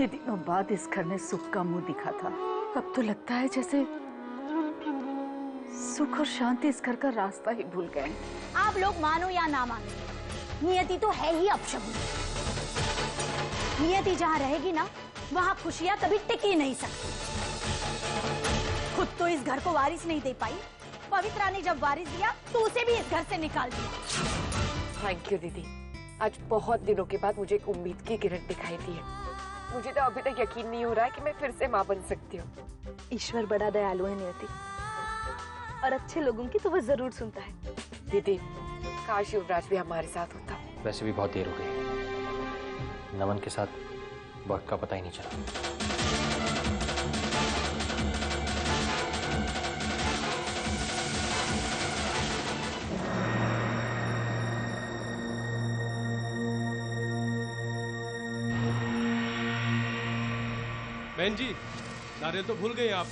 इतने दिनों बाद इस घर ने सुख का मुंह दिखा था, अब तो लगता है जैसे सुख और शांति इस घर का रास्ता ही भूल गए। आप लोग मानो या ना मानो, नियति तो है ही अपशगुन। नियति जहाँ रहेगी ना, वहाँ खुशियाँ कभी टिक ही नहीं सकती। खुद तो इस घर को वारिस नहीं दे पाई, पवित्रा ने जब वारिस दिया तो उसे भी इस घर से निकाल दिया। थैंक यू दीदी, आज बहुत दिनों के बाद मुझे एक उम्मीद की किरण दिखाई दी है। मुझे तो अभी तक यकीन नहीं हो रहा है कि मैं फिर से माँ बन सकती हूँ। ईश्वर बड़ा दयालु है नियति, और अच्छे लोगों की तो वो जरूर सुनता है। दीदी, काश युवराज भी हमारे साथ होता। वैसे भी बहुत देर हो गई, नमन के साथ वक्त का पता ही नहीं चला। बहन जी, नारियल तो भूल गए आप।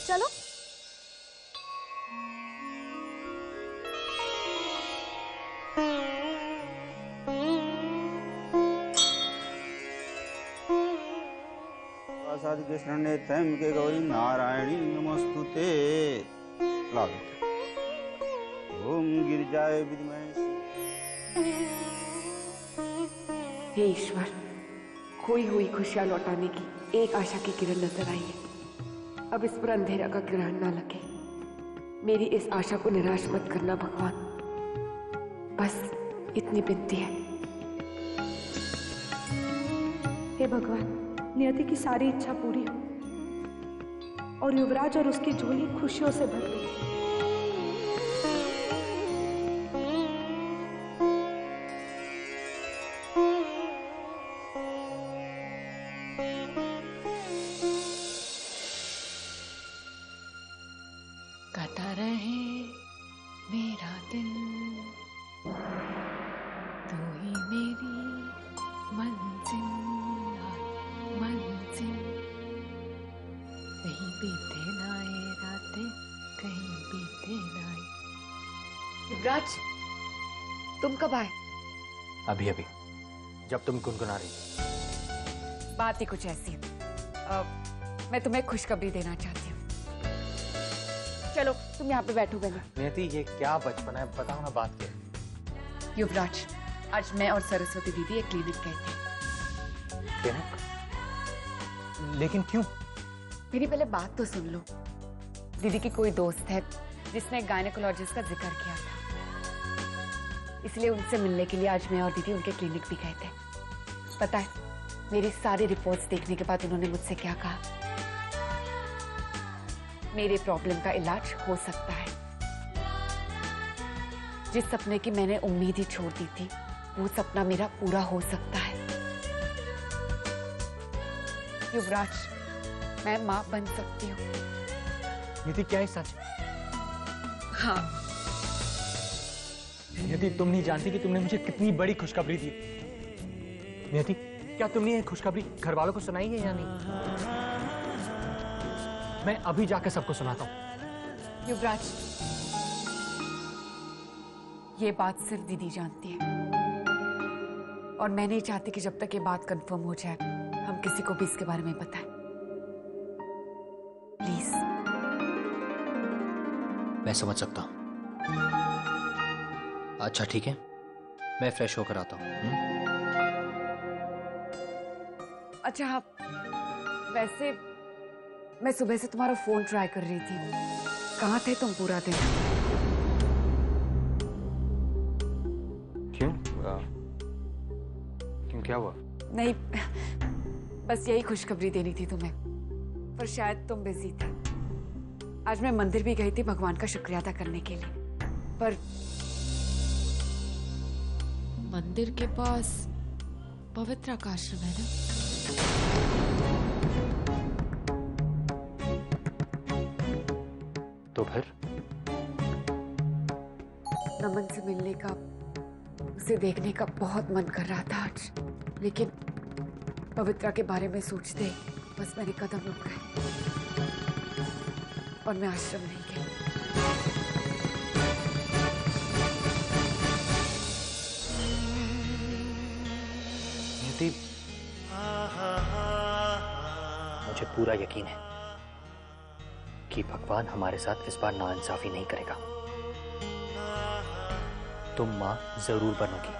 चलो। साधिके शरण्ये त्र्यंबके गौरी नारायणी नमोस्तुते। ओम गिरिजाय विद्महे। हे ईश्वर, खोई हुई खुशियां लौटाने की एक आशा की किरण नजर आई है। अब इस पर अंधेरा का ग्रहण ना लगे। मेरी इस आशा को निराश मत करना भगवान, बस इतनी विनती है। हे भगवान, नियति की सारी इच्छा पूरी हो और युवराज और उसकी झोली खुशियों से भर गई। गाता रहे मेरा दिल, तू ही मेरी मंजिल, मंजिल। कहीं बीते नाए रातें, कहीं बीते नाए। युवराज, तुम कब आए? अभी अभी, जब तुम गुनगुना रही थी। बात ही कुछ ऐसी है। मैं तुम्हें खुशखबरी देना चाहती हूँ। चलो तुम यहाँ पे बैठो। पहले नियति, ये क्या बचपन है, बताओ ना बात क्या है। युवराज, आज मैं और सरस्वती दीदी एक क्लिनिक गए थे। क्लिनिक? लेकिन क्यों? मेरी पहले बात तो सुन लो। दीदी की कोई दोस्त है जिसने गायनेकोलॉजिस्ट का जिक्र किया था, इसलिए उनसे मिलने के लिए आज मैं और दीदी उनके क्लिनिक भी गए थे। पता है, मेरी सारी रिपोर्ट्स देखने के बाद उन्होंने मुझसे क्या कहा? मेरे प्रॉब्लम का इलाज हो सकता है। जिस सपने की मैंने उम्मीद ही छोड़ दी थी, वो सपना मेरा पूरा हो सकता है। युवराज, मैं मां बन सकती हूँ। नियति, क्या है सच? हाँ। नियति, तुम नहीं जानती कि तुमने मुझे कितनी बड़ी खुशखबरी दी। नियति, क्या तुमने ये खुशखबरी घर वालों को सुनाई है या नहीं? मैं अभी जाकर सबको सुनाता हूँ। युवराज, ये बात सिर्फ दीदी जानती है और मैं नहीं चाहती कि जब तक ये बात कंफर्म हो जाए हम किसी को भी इसके बारे में बताएं। प्लीज। मैं समझ सकता हूँ। अच्छा ठीक है, मैं फ्रेश होकर आता हूँ। अच्छा, वैसे मैं सुबह से तुम्हारा फोन ट्राई कर रही थी। कहाँ थे तुम पूरा दिन? क्यों? क्यों, क्या हुआ? नहीं, बस यही खुशखबरी देनी थी तुम्हें, पर शायद तुम बिजी थे। आज मैं मंदिर भी गई थी भगवान का शुक्रिया अदा करने के लिए, पर मंदिर के पास पवित्र का आश्रम है ना? तो फिर? नमन से मिलने का, उसे देखने का बहुत मन कर रहा था आज, लेकिन पवित्रा के बारे में सोचते बस मेरे कदम रुक गए और मैं आश्रम नहीं गई। नियति, मुझे पूरा यकीन है कि भगवान हमारे साथ इस बार नाइंसाफी नहीं करेगा। तुम मां जरूर बनोगी।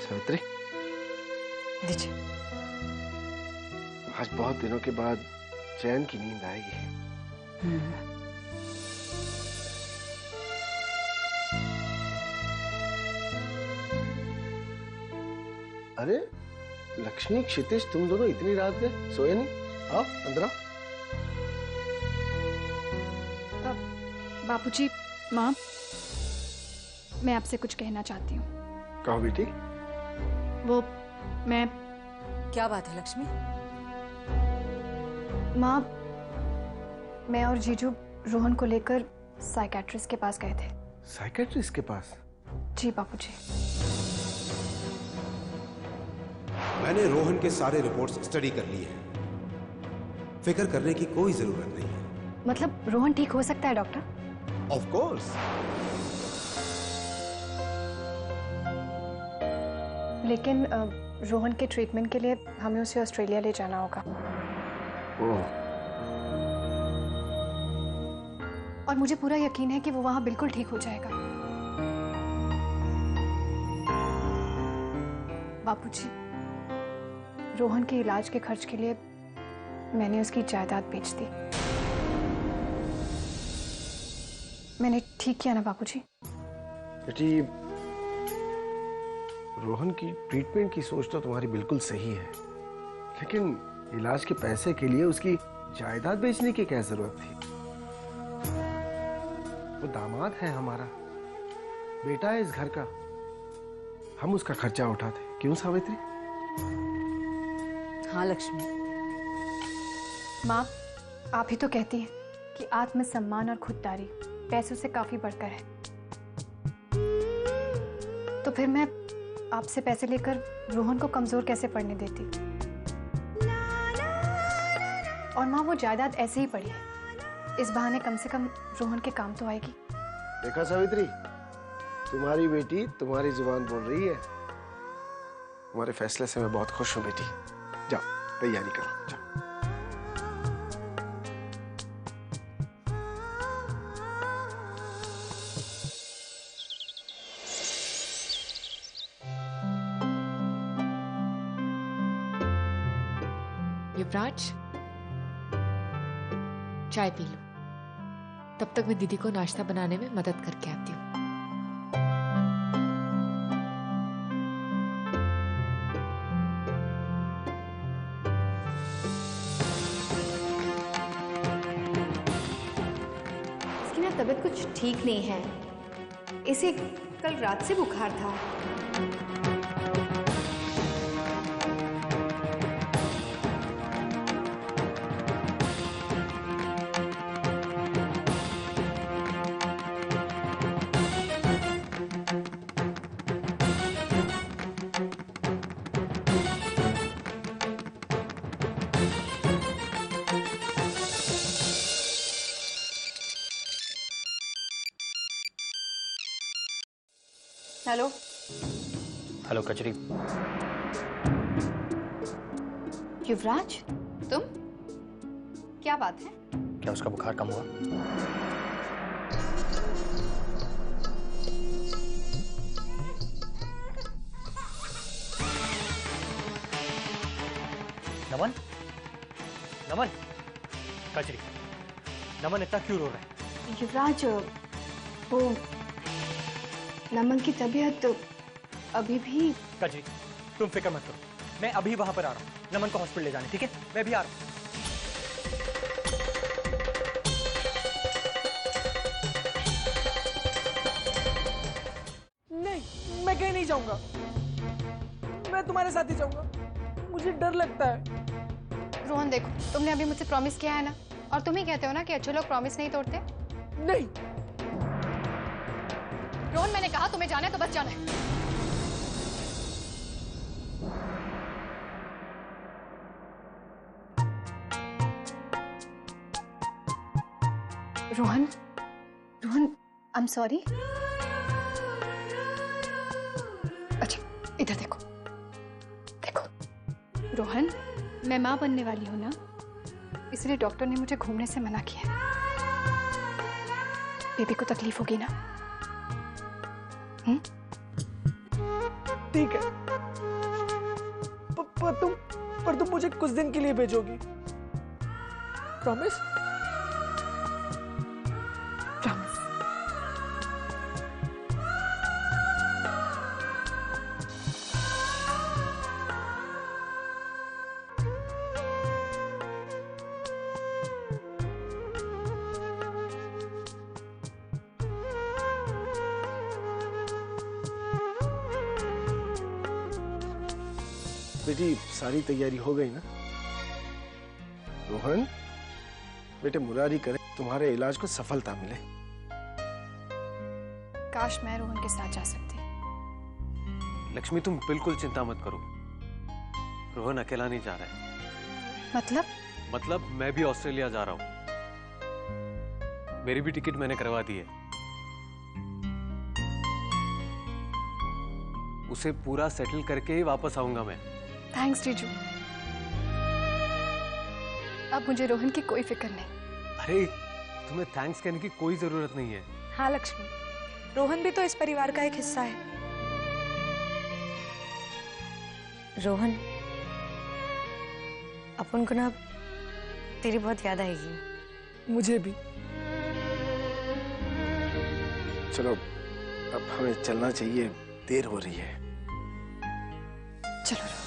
सावित्री, दीजिए। आज बहुत दिनों के बाद चैन की नींद आएगी। अरे लक्ष्मी, क्षितिज, तुम दोनों इतनी रात गए, सोए नहीं? आओ अंदर आओ। बापूजी, माँ, मैं आपसे कुछ कहना चाहती हूँ। कहो बेटी। वो मैं क्या बात है लक्ष्मी? माँ, मैं और जीजू रोहन को लेकर साइकेट्रिस्ट के पास गए थे। साइकेट्रिस्ट के पास? जी बापूजी। मैंने रोहन के सारे रिपोर्ट्स स्टडी कर लिए हैं। फिक्र करने की कोई जरूरत नहीं है। मतलब रोहन ठीक हो सकता है डॉक्टर? Of course. लेकिन रोहन के ट्रीटमेंट के लिए हमें उसे ऑस्ट्रेलिया ले जाना होगा। और मुझे पूरा यकीन है कि वो वहां बिल्कुल ठीक हो जाएगा। बापूजी, रोहन के इलाज के खर्च के लिए मैंने उसकी जायदाद बेच दी। मैंने ठीक किया ना बापूजी? बेटी, रोहन की ट्रीटमेंट की सोच तो तुम्हारी बिल्कुल सही है, लेकिन इलाज के पैसे के लिए उसकी जायदाद बेचने की क्या जरूरत थी? वो दामाद है हमारा, बेटा है इस घर का। हम उसका खर्चा उठाते। क्यों सावित्री? हाँ लक्ष्मी। माँ, आप ही तो कहती हैं कि आत्मसम्मान और खुददारी पैसों से काफी बढ़कर है। तो फिर मैं आपसे पैसे लेकर रोहन को कमजोर कैसे पड़ने देती? और माँ, वो जायदाद ऐसे ही पड़ी है, इस बहाने कम से कम रोहन के काम तो आएगी। देखा सावित्री, तुम्हारी बेटी तुम्हारी जुबान बोल रही है। तुम्हारे फैसले से मैं बहुत खुश हूँ बेटी। जाओ तैयारी करो, जाओ। युवराज, चाय पी लो, तब तक मैं दीदी को नाश्ता बनाने में मदद करके आती हूँ। इसकी ना तबीयत कुछ ठीक नहीं है, इसे कल रात से बुखार था। हेलो। हेलो कचरी। युवराज, तुम? क्या बात है? क्या उसका बुखार कम हुआ? नमन, नमन, कचरी, नमन इतना क्यों रो रहा है? युवराज, वो नमन की तबीयत अभी भी। कचरी, तुम फिक्र मत करो, मैं अभी वहां पर आ रहा हूँ नमन को हॉस्पिटल ले जाने, ठीक है? मैं भी आ रहा हूँ। नहीं, मैं कहीं नहीं जाऊंगा। मैं तुम्हारे साथ ही जाऊंगा, मुझे डर लगता है। रोहन देखो, तुमने अभी मुझसे प्रॉमिस किया है ना, और तुम ही कहते हो ना कि अच्छे लोग प्रॉमिस नहीं तोड़ते। नहीं रोहन, मैंने कहा तुम्हें जाना है तो बस जाना है। Rohan, Rohan, I am sorry. अच्छा, इधर देखो, देखो रोहन, मैं माँ बनने वाली हूँ ना, इसलिए डॉक्टर ने मुझे घूमने से मना किया है। बेबी को तकलीफ होगी ना? ठीक है, पर तुम मुझे कुछ दिन के लिए भेजोगी? प्रॉमिस? प्रॉमिस। बेटी, सारी तैयारी हो गई ना? रोहन बेटे, मुरारी करे तुम्हारे इलाज को सफलता मिले। काश मैं रोहन के साथ जा सकती। लक्ष्मी, तुम बिल्कुल चिंता मत करो, रोहन अकेला नहीं जा रहा है। मतलब मैं भी ऑस्ट्रेलिया जा रहा हूँ, मेरी भी टिकट मैंने करवा दी है। उसे पूरा सेटल करके ही वापस आऊंगा मैं। थैंक्स जीजू, अब मुझे रोहन की कोई फिक्र नहीं। अरे, तुम्हें थैंक्स कहने की कोई जरूरत नहीं है। हाँ लक्ष्मी, रोहन भी तो इस परिवार का एक हिस्सा है। रोहन, अपन को ना तेरी बहुत याद आएगी। मुझे भी। चलो, अब हमें चलना चाहिए, देर हो रही है। चलो।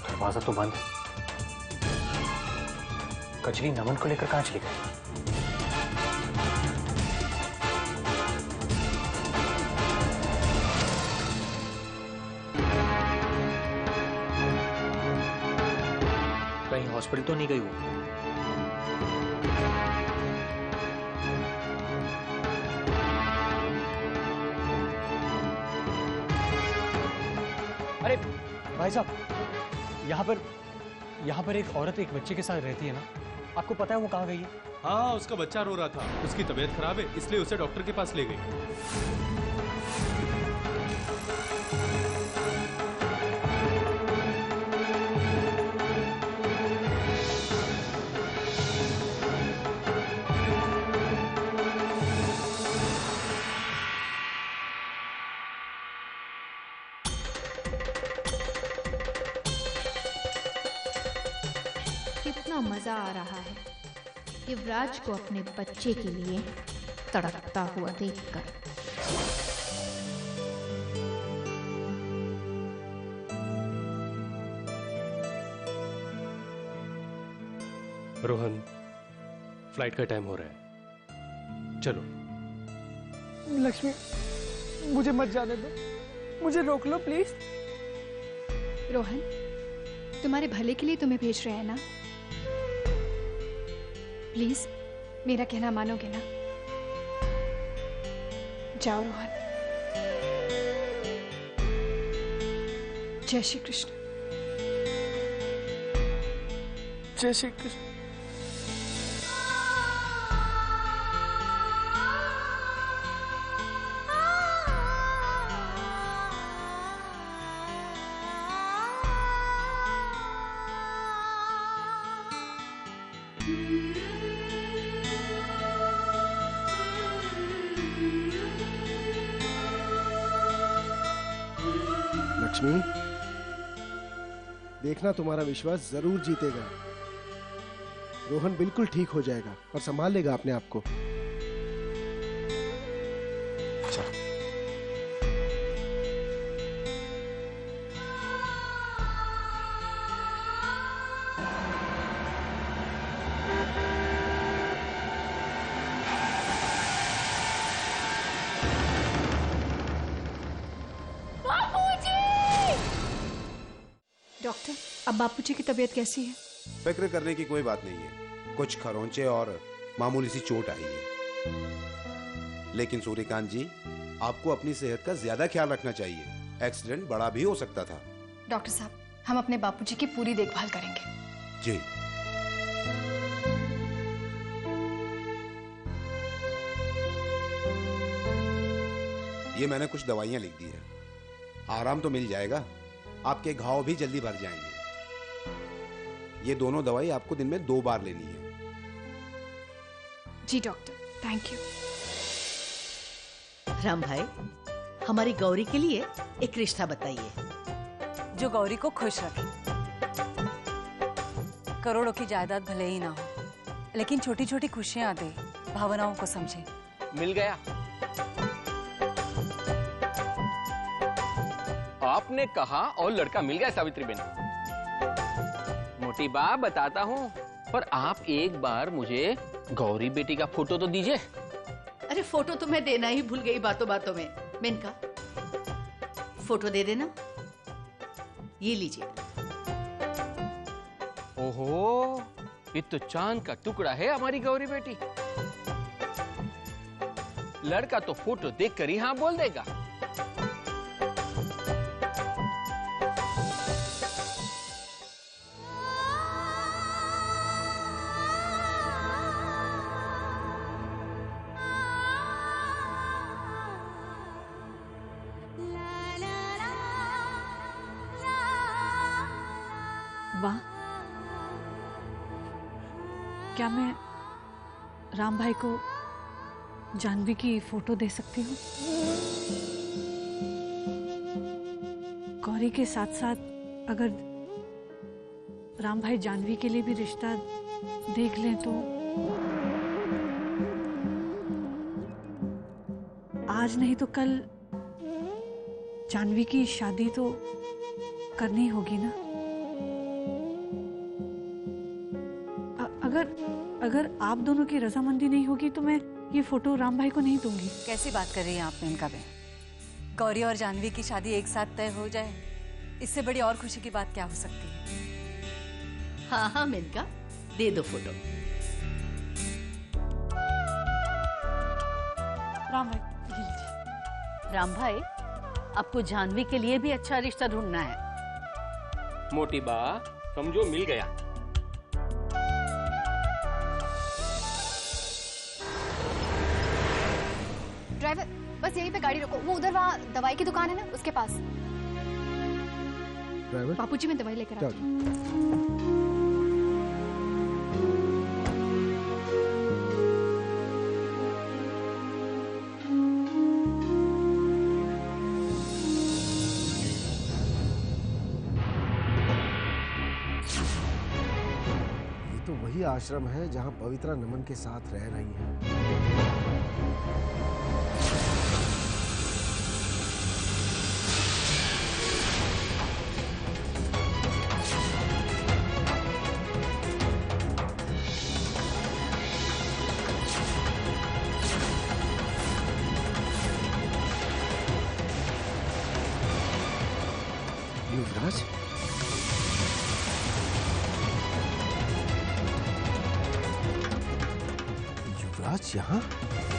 दरवाजा तो बंद है। कचरी नमन को लेकर कहां चली गई? कहीं हॉस्पिटल तो नहीं गई वो? अरे भाई साहब, यहाँ पर एक औरत एक बच्चे के साथ रहती है ना, आपको पता है वो कहाँ गई है? हाँ, उसका बच्चा रो रहा था, उसकी तबीयत खराब है, इसलिए उसे डॉक्टर के पास ले गई। कितना मजा आ रहा है युवराज को अपने बच्चे के लिए तड़पता हुआ देखकर। रोहन, फ्लाइट का टाइम हो रहा है, चलो। लक्ष्मी, मुझे मत जाने दो, मुझे रोक लो प्लीज। रोहन, तुम्हारे भले के लिए तुम्हें भेज रहे हैं ना, प्लीज मेरा कहना मानोगे ना? जाओ रोहन। जय श्री कृष्ण। जय श्री कृष्ण। लक्ष्मी, देखना तुम्हारा विश्वास जरूर जीतेगा। रोहन बिल्कुल ठीक हो जाएगा और संभाल लेगा अपने आप को। चलो। डॉक्टर, अब बापूजी की तबीयत कैसी है? फिक्र करने की कोई बात नहीं है, कुछ खरोंचे और मामूली सी चोट आई है। लेकिन सूर्यकांत जी, आपको अपनी सेहत का ज्यादा ख्याल रखना चाहिए, एक्सीडेंट बड़ा भी हो सकता था। डॉक्टर साहब, हम अपने बापूजी की पूरी देखभाल करेंगे। जी। ये मैंने कुछ दवाइयां लिख दी है, आराम तो मिल जाएगा, आपके घाव भी जल्दी भर जाएंगे। ये दोनों दवाई आपको दिन में 2 बार लेनी है। जी डॉक्टर, थैंक यू। राम भाई, हमारी गौरी के लिए एक रिश्ता बताइए जो गौरी को खुश रखे। करोड़ों की जायदाद भले ही ना हो, लेकिन छोटी छोटी खुशियां दे, भावनाओं को समझे। मिल गया। आपने कहा और लड़का मिल गया सावित्री बेन। मोटी बात बताता हूँ, पर आप एक बार मुझे गौरी बेटी का फोटो तो दीजिए। अरे फोटो तो मैं देना ही भूल गई बातों बातों में। मेनका, फोटो दे देना। ये लीजिए। ओहो, ये तो चांद का टुकड़ा है हमारी गौरी बेटी। लड़का तो फोटो देखकर ही हाँ बोल देगा। वाह, क्या मैं राम भाई को जानवी की फोटो दे सकती हूँ? गौरी के साथ साथ अगर राम भाई जानवी के लिए भी रिश्ता देख लें तो आज नहीं तो कल जानवी की शादी तो करनी होगी ना। अगर आप दोनों की रजामंदी नहीं होगी तो मैं ये फोटो राम भाई को नहीं दूंगी। कैसी बात कर रही हैं आप मेनका बहन? गौरी और जानवी की शादी एक साथ तय हो जाए, इससे बड़ी और खुशी की बात क्या हो सकती है? हाँ हाँ मेनका, दे दो फोटो। राम भाई, ये लीजिए। राम भाई, आपको जानवी के लिए भी अच्छा रिश्ता ढूंढना है। मोटी बा, समझो मिल गया। ड्राइवर, बस यहीं पे गाड़ी रोको, वो उधर वहाँ दवाई की दुकान है ना, उसके पास। ड्राइवर, बापूजी मैं दवाई लेकर आती हूँ। ये तो वही आश्रम है जहाँ पवित्रा नमन के साथ रह रही है। युवराज यहाँ?